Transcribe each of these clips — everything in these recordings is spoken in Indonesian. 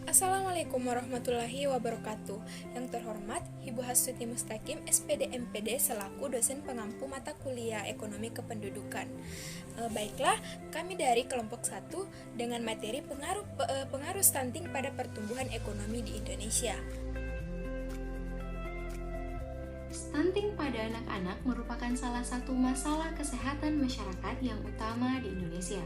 Assalamualaikum warahmatullahi wabarakatuh. Yang terhormat, Ibu Hasuti Mustaqim, SPD MPD selaku dosen pengampu mata kuliah Ekonomi Kependudukan. Baiklah, kami dari kelompok 1 dengan materi pengaruh stunting pada pertumbuhan ekonomi di Indonesia. Stunting pada anak-anak merupakan salah satu masalah kesehatan masyarakat yang utama di Indonesia.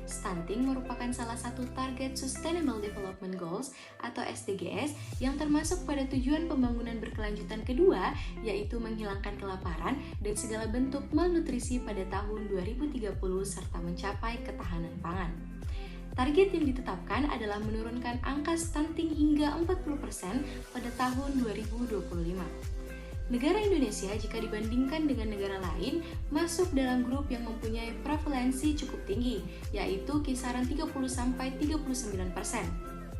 Stunting merupakan salah satu target Sustainable Development Goals atau SDGs yang termasuk pada tujuan pembangunan berkelanjutan kedua, yaitu menghilangkan kelaparan dan segala bentuk malnutrisi pada tahun 2030 serta mencapai ketahanan pangan. Target yang ditetapkan adalah menurunkan angka stunting hingga 40% pada tahun 2025. Negara Indonesia jika dibandingkan dengan negara lain masuk dalam grup yang mempunyai prevalensi cukup tinggi, yaitu kisaran 30-39%.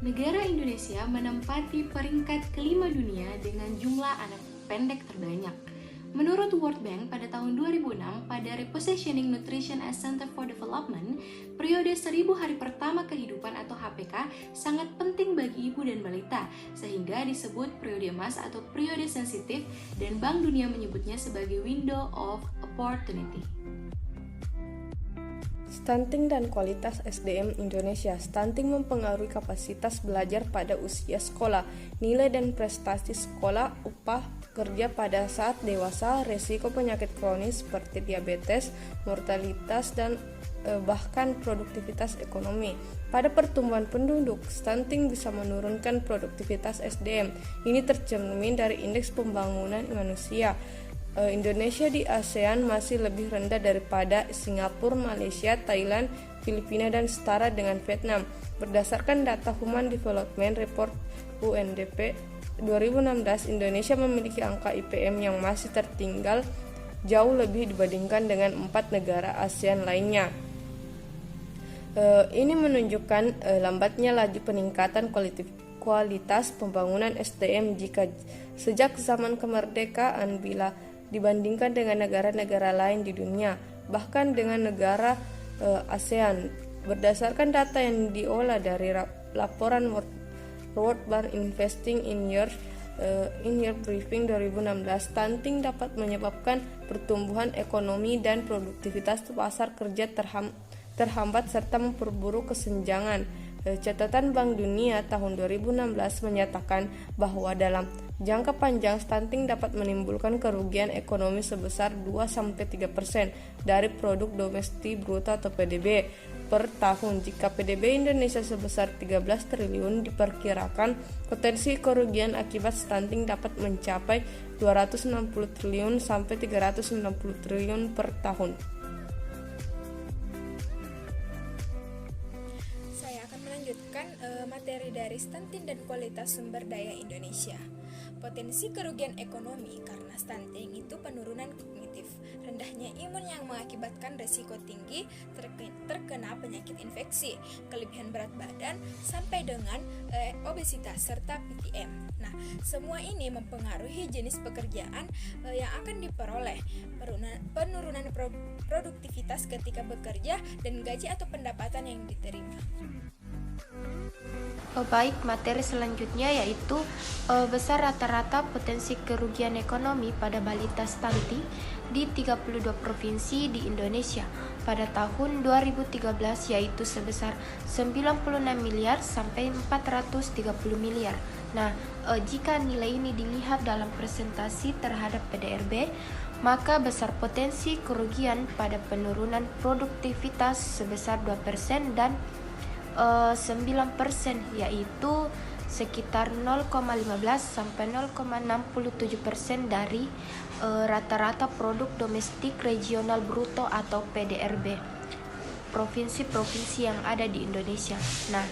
Negara Indonesia menempati peringkat kelima dunia dengan jumlah anak pendek terbanyak. Menurut World Bank pada tahun 2006 pada Repositioning Nutrition as Center for Development, periode 1000 hari pertama kehidupan atau HPK sangat penting bagi ibu dan balita, sehingga disebut periode emas atau periode sensitif dan Bank Dunia menyebutnya sebagai window of opportunity. Stunting dan kualitas SDM Indonesia. Stunting mempengaruhi kapasitas belajar pada usia sekolah, nilai dan prestasi sekolah, upah kerja pada saat dewasa, resiko penyakit kronis seperti diabetes, mortalitas, dan bahkan produktivitas ekonomi. Pada pertumbuhan penduduk, stunting bisa menurunkan produktivitas SDM. Ini tercermin dari indeks pembangunan manusia. Indonesia di ASEAN masih lebih rendah daripada Singapura, Malaysia, Thailand, Filipina, dan setara dengan Vietnam. Berdasarkan data Human Development Report UNDP 2016, Indonesia memiliki angka IPM yang masih tertinggal jauh lebih dibandingkan dengan 4 negara ASEAN lainnya. Ini menunjukkan lambatnya laju peningkatan kualitas pembangunan SDM jika sejak zaman kemerdekaan bila dibandingkan dengan negara-negara lain di dunia, bahkan dengan negara ASEAN. Berdasarkan data yang diolah dari laporan World Bank Investing in Year Briefing 2016, stunting dapat menyebabkan pertumbuhan ekonomi dan produktivitas pasar kerja terhambat serta memperburuk kesenjangan. Catatan Bank Dunia tahun 2016 menyatakan bahwa dalam jangka panjang stunting dapat menimbulkan kerugian ekonomi sebesar 2-3% dari produk domestik bruto atau PDB per tahun. Jika PDB Indonesia sebesar 13 triliun, diperkirakan potensi kerugian akibat stunting dapat mencapai 260 triliun sampai 390 triliun per tahun. Materi dari stunting dan kualitas sumber daya Indonesia. Potensi kerugian ekonomi karena stunting itu penurunan kognitif, rendahnya imun yang mengakibatkan risiko tinggi terkena penyakit infeksi, kelebihan berat badan, sampai dengan obesitas serta PTM. Nah, semua ini mempengaruhi jenis pekerjaan yang akan diperoleh, penurunan produktivitas ketika bekerja, dan gaji atau pendapatan yang diterima. Baik, materi selanjutnya yaitu besar rata-rata potensi kerugian ekonomi pada balita stunting di 32 provinsi di Indonesia pada tahun 2013, yaitu sebesar 96 miliar sampai 430 miliar. Nah, jika nilai ini dilihat dalam presentasi terhadap PDRB, maka besar potensi kerugian pada penurunan produktivitas sebesar 2% dan 9%, yaitu sekitar 0,15 sampai 0,67% dari rata-rata produk domestik regional bruto atau PDRB provinsi-provinsi yang ada di Indonesia. Nah,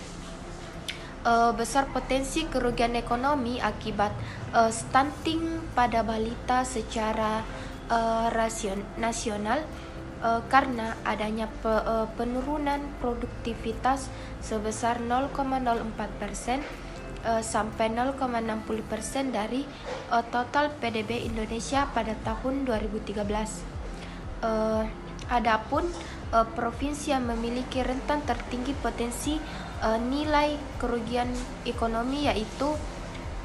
besar potensi kerugian ekonomi akibat stunting pada balita secara nasional karena adanya penurunan produktivitas sebesar 0,04% sampai 0,60% dari total PDB Indonesia pada tahun 2013. Adapun provinsi yang memiliki rentan tertinggi potensi nilai kerugian ekonomi yaitu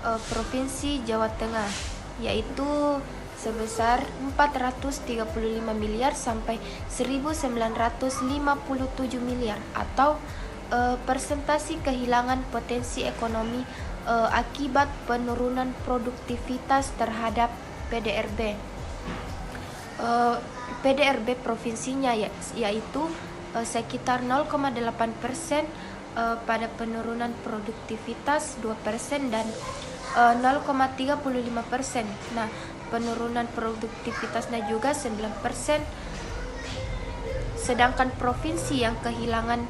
Provinsi Jawa Tengah, yaitu sebesar 435 miliar sampai 1957 miliar atau persentase kehilangan potensi ekonomi akibat penurunan produktivitas terhadap PDRB. PDRB provinsinya yaitu sekitar 0,8% pada penurunan produktivitas 2% dan 0,35%. Nah, penurunan produktivitasnya juga 9%. Sedangkan provinsi yang kehilangan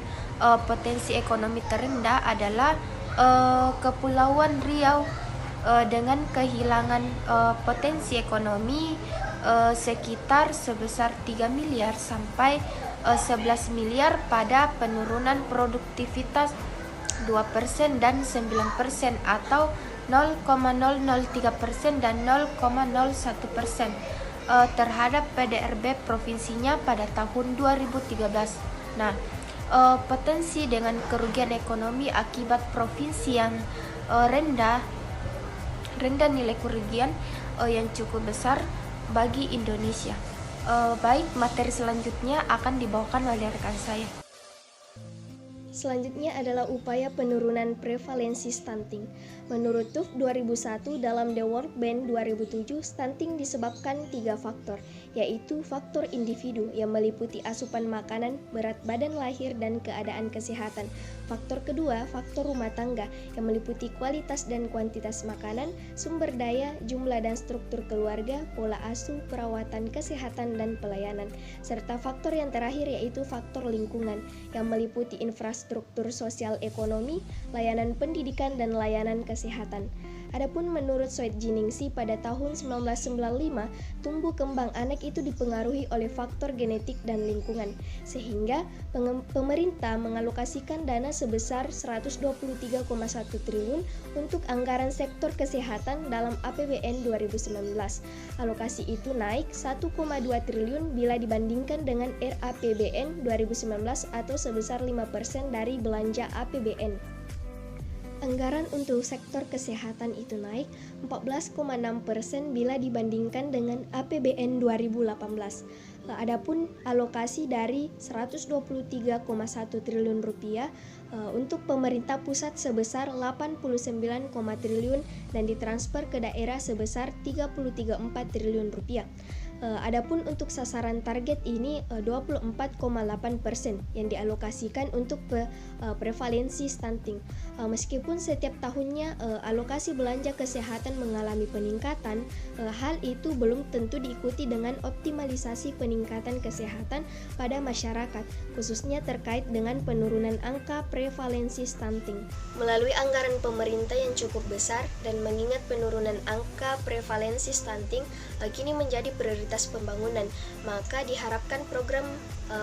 potensi ekonomi terendah adalah Kepulauan Riau dengan kehilangan potensi ekonomi sekitar sebesar 3 miliar sampai 11 miliar pada penurunan produktivitas 2% dan 9% atau 0,003% dan 0,01% terhadap PDRB provinsinya pada tahun 2013. Nah, potensi dengan kerugian ekonomi akibat provinsi yang rendah nilai kerugian yang cukup besar bagi Indonesia. Baik, materi selanjutnya akan dibawakan oleh rekan saya. Selanjutnya adalah upaya penurunan prevalensi stunting. Menurut TUF 2001 dalam The World Bank 2007, stunting disebabkan 3 faktor, yaitu faktor individu yang meliputi asupan makanan, berat badan lahir, dan keadaan kesehatan. Faktor kedua, faktor rumah tangga yang meliputi kualitas dan kuantitas makanan, sumber daya, jumlah dan struktur keluarga, pola asuh, perawatan, kesehatan, dan pelayanan. Serta faktor yang terakhir yaitu faktor lingkungan yang meliputi infrastruktur sosial ekonomi, layanan pendidikan, dan layanan kesehatan. Adapun menurut Soetjiningsih pada tahun 1995, tumbuh kembang anak itu dipengaruhi oleh faktor genetik dan lingkungan, sehingga pemerintah mengalokasikan dana sebesar 123,1 triliun untuk anggaran sektor kesehatan dalam APBN 2019. Alokasi itu naik 1,2 triliun bila dibandingkan dengan RAPBN 2019 atau sebesar 5% dari belanja APBN. Anggaran untuk sektor kesehatan itu naik 14,6% bila dibandingkan dengan APBN 2018. Adapun alokasi dari 123,1 triliun rupiah untuk pemerintah pusat sebesar 89, triliun dan ditransfer ke daerah sebesar 33,4 triliun rupiah. Adapun untuk sasaran target ini 24,8% yang dialokasikan untuk prevalensi stunting. Meskipun setiap tahunnya alokasi belanja kesehatan mengalami peningkatan, hal itu belum tentu diikuti dengan optimalisasi peningkatan kesehatan pada masyarakat, khususnya terkait dengan penurunan angka prevalensi stunting. Melalui anggaran pemerintah yang cukup besar dan mengingat penurunan angka prevalensi stunting kini menjadi prioritas pembangunan, maka diharapkan program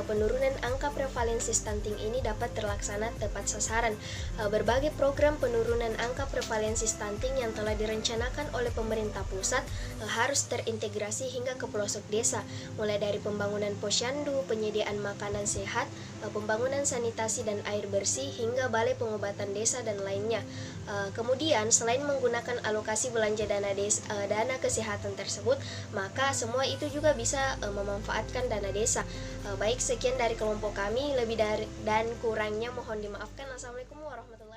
penurunan angka prevalensi stunting ini dapat terlaksana tepat sasaran. Berbagai program penurunan angka prevalensi stunting yang telah direncanakan oleh pemerintah pusat harus terintegrasi hingga ke pelosok desa, mulai dari pembangunan posyandu, penyediaan makanan sehat, pembangunan sanitasi dan air bersih, hingga balai pengobatan desa dan lainnya. Kemudian selain menggunakan alokasi belanja dana kesehatan tersebut, maka semua itu juga bisa memanfaatkan dana desa. Baik, sekian dari kelompok kami, lebih dari dan kurangnya mohon dimaafkan. Assalamualaikum warahmatullahi wabarakatuh.